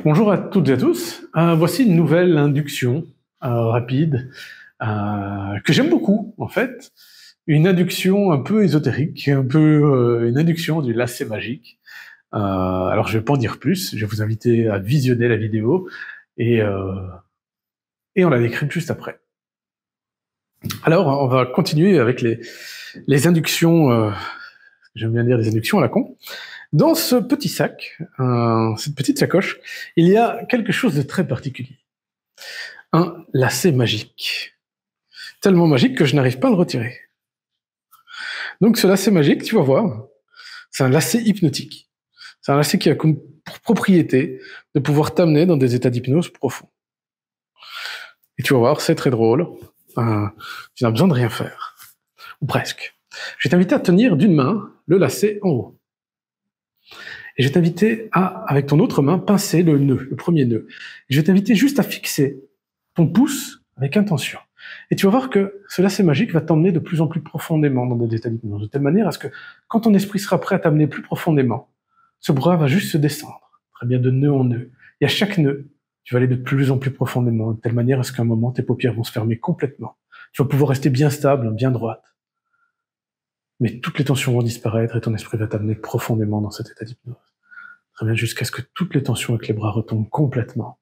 Bonjour à toutes et à tous. Voici une nouvelle induction rapide que j'aime beaucoup en fait. Une induction un peu ésotérique, un peu une induction du lacet magique. Alors je vais pas en dire plus. Je vais vous inviter à visionner la vidéo et on la décrypte juste après. Alors on va continuer avec les inductions. J'aime bien dire les inductions à la con. Dans ce petit sac, cette petite sacoche, il y a quelque chose de très particulier. Un lacet magique. Tellement magique que je n'arrive pas à le retirer. Donc ce lacet magique, tu vas voir, c'est un lacet hypnotique. C'est un lacet qui a comme pour propriété de pouvoir t'amener dans des états d'hypnose profonds. Et tu vas voir, c'est très drôle. Tu n'as besoin de rien faire. Ou presque. Je vais t'inviter à tenir d'une main le lacet en haut. Et je vais t'inviter à, avec ton autre main, pincer le nœud, le premier nœud. Et je vais t'inviter juste à fixer ton pouce avec intention. Et tu vas voir que ce lacet magique va t'emmener de plus en plus profondément dans des états d'hypnose, de telle manière à ce que, quand ton esprit sera prêt à t'amener plus profondément, ce bras va juste se descendre, très bien de nœud en nœud. Et à chaque nœud, tu vas aller de plus en plus profondément, de telle manière à ce qu'à un moment, tes paupières vont se fermer complètement. Tu vas pouvoir rester bien stable, bien droite. Mais toutes les tensions vont disparaître et ton esprit va t'amener profondément dans cet état d'hypnose. Très bien, jusqu'à ce que toutes les tensions avec les bras retombent complètement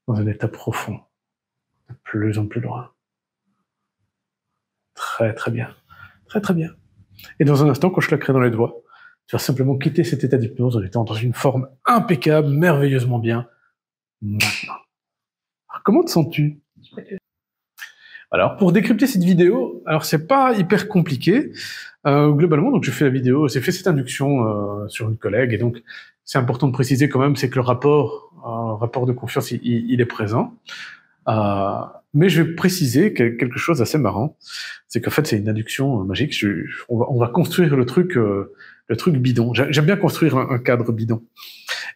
dans un état profond, de plus en plus loin. Très très bien, très très bien. Et dans un instant, quand je claquerai dans les doigts, tu vas simplement quitter cet état d'hypnose en étant dans une forme impeccable, merveilleusement bien, maintenant. Alors, comment te sens-tu? Alors, pour décrypter cette vidéo, alors c'est pas hyper compliqué. Globalement, donc je fais la vidéo, j'ai fait cette induction sur une collègue, et donc c'est important de préciser quand même, c'est que le rapport de confiance, il est présent. Mais je vais préciser quelque chose d'assez marrant, c'est qu'en fait c'est une induction magique. On va construire le truc bidon. J'aime bien construire un cadre bidon.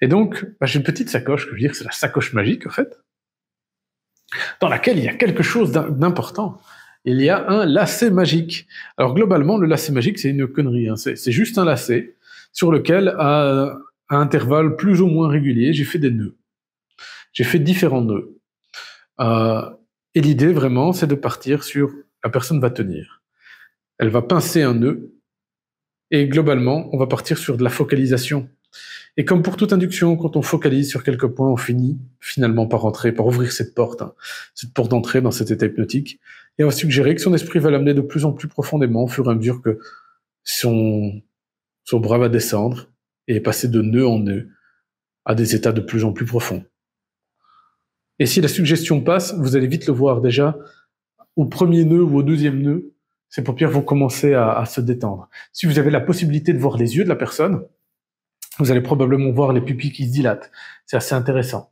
Et donc, j'ai une petite sacoche que je veux dire, c'est la sacoche magique en fait, dans laquelle il y a quelque chose d'important. Il y a un lacet magique. Alors globalement, le lacet magique, c'est une connerie. Hein. C'est juste un lacet sur lequel, à intervalles plus ou moins réguliers, j'ai fait des nœuds. J'ai fait différents nœuds. Et l'idée, vraiment, c'est de partir sur... La personne va tenir. Elle va pincer un nœud. Et globalement, on va partir sur de la focalisation. Et comme pour toute induction, quand on focalise sur quelques points, on finit finalement par rentrer, par ouvrir cette porte d'entrée dans cet état hypnotique. Et on va suggérer que son esprit va l'amener de plus en plus profondément au fur et à mesure que son bras va descendre et passer de nœud en nœud à des états de plus en plus profonds. Et si la suggestion passe, vous allez vite le voir déjà, au premier nœud ou au deuxième nœud, ses paupières vont commencer à se détendre. Si vous avez la possibilité de voir les yeux de la personne, vous allez probablement voir les pupilles qui se dilatent. C'est assez intéressant.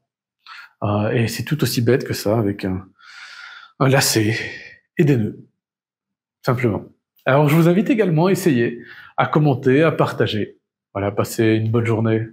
Et c'est tout aussi bête que ça, avec un lacet et des nœuds. Simplement. Alors, je vous invite également à essayer, à commenter, à partager. Voilà, passez une bonne journée.